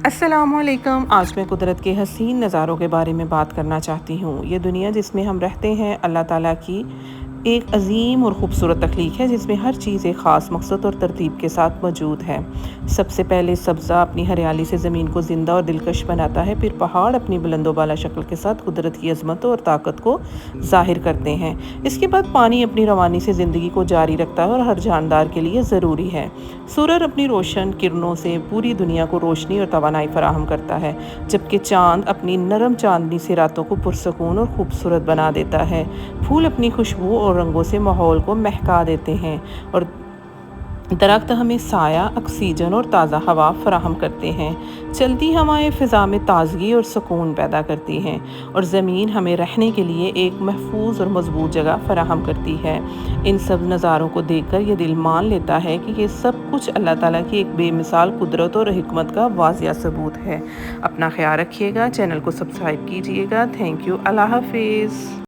السلام علیکم۔ آج میں قدرت کے حسین نظاروں کے بارے میں بات کرنا چاہتی ہوں۔ یہ دنیا جس میں ہم رہتے ہیں اللہ تعالیٰ کی ایک عظیم اور خوبصورت تخلیق ہے، جس میں ہر چیز ایک خاص مقصد اور ترتیب کے ساتھ موجود ہے۔ سب سے پہلے سبزہ اپنی ہریالی سے زمین کو زندہ اور دلکش بناتا ہے، پھر پہاڑ اپنی بلند و بالا شکل کے ساتھ قدرت کی عظمت اور طاقت کو ظاہر کرتے ہیں۔ اس کے بعد پانی اپنی روانی سے زندگی کو جاری رکھتا ہے اور ہر جاندار کے لیے ضروری ہے۔ سورج اپنی روشن کرنوں سے پوری دنیا کو روشنی اور توانائی فراہم کرتا ہے، جبکہ چاند اپنی نرم چاندنی سے راتوں کو پرسکون اور خوبصورت بنا دیتا ہے۔ پھول اپنی خوشبو اور رنگوں سے ماحول کو مہکا دیتے ہیں اور درخت ہمیں سایہ، آکسیجن اور تازہ ہوا فراہم کرتے ہیں۔ چلتی ہوائیں فضا میں تازگی اور سکون پیدا کرتی ہیں اور زمین ہمیں رہنے کے لیے ایک محفوظ اور مضبوط جگہ فراہم کرتی ہے۔ ان سب نظاروں کو دیکھ کر یہ دل مان لیتا ہے کہ یہ سب کچھ اللہ تعالیٰ کی ایک بے مثال قدرت اور حکمت کا واضح ثبوت ہے۔ اپنا خیال رکھیے گا، چینل کو سبسکرائب کیجیے گا۔ تھینک یو، اللہ حافظ۔